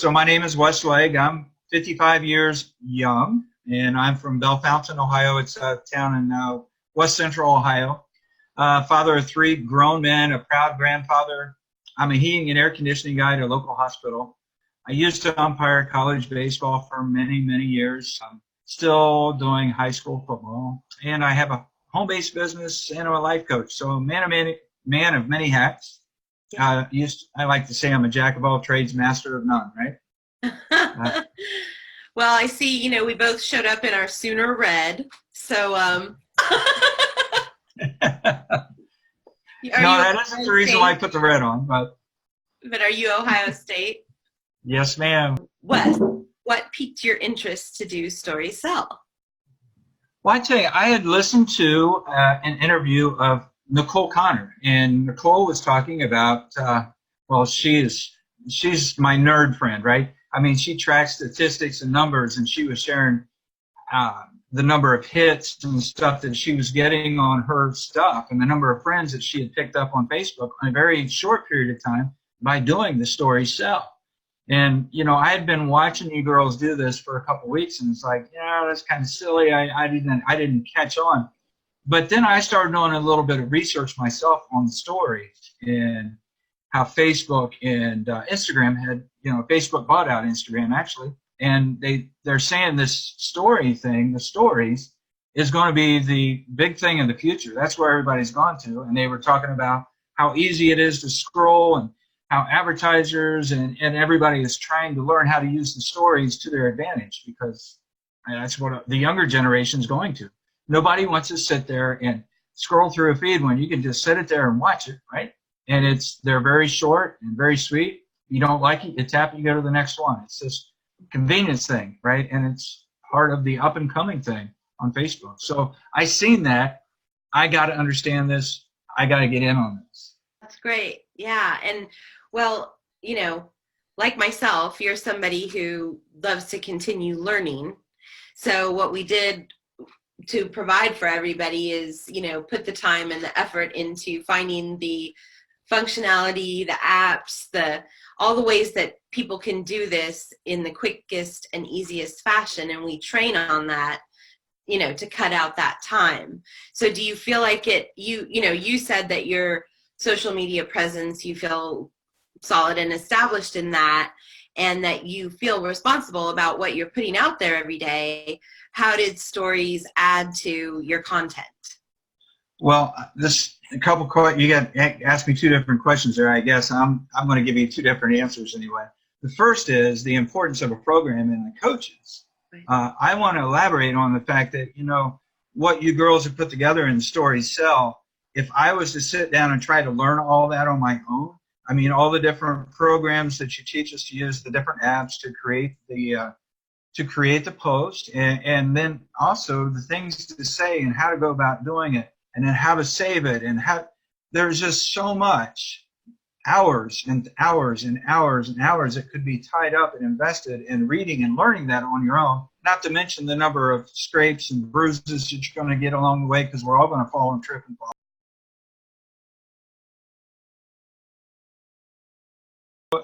So my name is Wes Legge. I'm 55 years young, and I'm from Bellefontaine, Ohio. It's a town in west central Ohio. Father of three grown men, a proud grandfather. I'm a heating and air conditioning guy at a local hospital. I used to umpire college baseball for many, many years. I'm still doing high school football, and I have a home-based business and I'm a life coach. So man of many hats. I like to say I'm a jack of all trades, master of none, right? Well, I see, we both showed up in our Sooner red. So, No, that isn't the reason why I put the red on, but are you Ohio State? Yes, ma'am. What piqued your interest to do Story Cell? Well, I tell you, I had listened to an interview of Nicole Connor, and Nicole was talking about, well, she's my nerd friend, right? I mean, she tracks statistics and numbers, and she was sharing the number of hits and stuff that she was getting on her stuff and the number of friends that she had picked up on Facebook in a very short period of time by doing the Story Cell. And, I had been watching you girls do this for a couple of weeks, and it's like, yeah, that's kind of silly. I didn't catch on. But then I started doing a little bit of research myself on the stories and how Facebook and Instagram had, Facebook bought out Instagram actually, and they're saying this story thing, the stories, is going to be the big thing in the future. That's where everybody's gone to, and they were talking about how easy it is to scroll and how advertisers and everybody is trying to learn how to use the stories to their advantage, because that's what the younger generation is going to. Nobody wants to sit there and scroll through a feed when you can just sit it there and watch it, right? And they're very short and very sweet. You don't like it, you tap it, you go to the next one. It's this convenience thing, right? And it's part of the up and coming thing on Facebook. So I seen that. I got to understand this. I got to get in on this. That's great. Yeah. And well, like myself, you're somebody who loves to continue learning. So what we did to provide for everybody is, put the time and the effort into finding the functionality, the apps, all the ways that people can do this in the quickest and easiest fashion. And we train on that, to cut out that time. So do you feel like you said that your social media presence, you feel solid and established in that, and that you feel responsible about what you're putting out there every day. How did stories add to your content? Well, you got asked me two different questions there. I guess I'm going to give you two different answers anyway. The first is the importance of a program and the coaches. Right. I want to elaborate on the fact that, what you girls have put together in the Story Cell, if I was to sit down and try to learn all that on my own, I mean, all the different programs that you teach us to use, the different apps to create the post, and then also the things to say and how to go about doing it, and then how to save it, and there's just so much hours and hours and hours and hours that could be tied up and invested in reading and learning that on your own, not to mention the number of scrapes and bruises that you're going to get along the way, because we're all going to fall and trip and fall.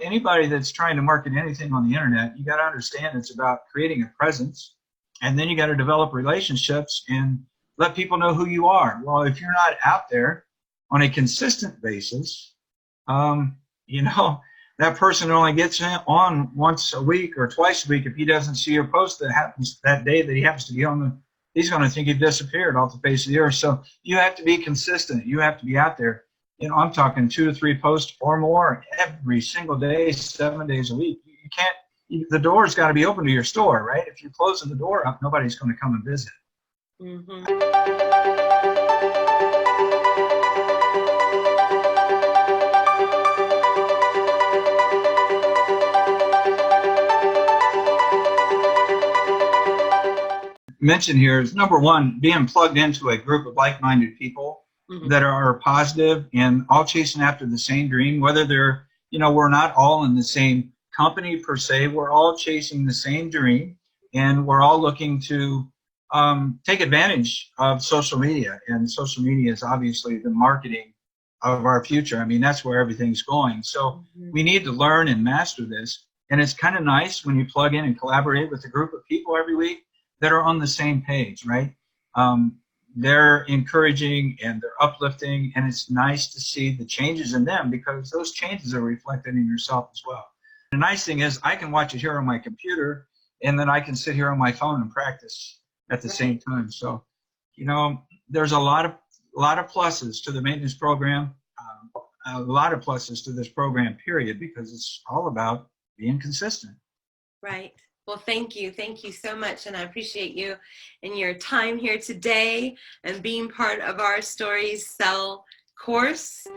Anybody that's trying to market anything on the internet, you got to understand it's about creating a presence, and then you got to develop relationships and let people know who you are. Well, if you're not out there on a consistent basis, that person only gets on once a week or twice a week. If he doesn't see your post that happens that day that he happens to be on, he's going to think you've disappeared off the face of the earth. So you have to be consistent. You have to be out there. I'm talking 2 to 3 posts or more every single day, 7 days a week. You can't. The door's got to be open to your store, right? If you're closing the door up, nobody's going to come and visit. Mm-hmm. Mention here is, number one, being plugged into a group of like-minded people. Mm-hmm. That are positive and all chasing after the same dream, whether they're, we're not all in the same company per se, we're all chasing the same dream, and we're all looking to take advantage of social media. And social media is obviously the marketing of our future. I mean, that's where everything's going. So we need to learn and master this. And it's kind of nice when you plug in and collaborate with a group of people every week that are on the same page, right? They're encouraging and they're uplifting, and it's nice to see the changes in them because those changes are reflected in yourself as well. The nice thing is I can watch it here on my computer, and then I can sit here on my phone and practice at the same time. So, you know, there's a lot of pluses to the maintenance program, a lot of pluses to this program, period, because it's all about being consistent. Right. Well, thank you. Thank you so much. And I appreciate you and your time here today and being part of our Stories Sell course.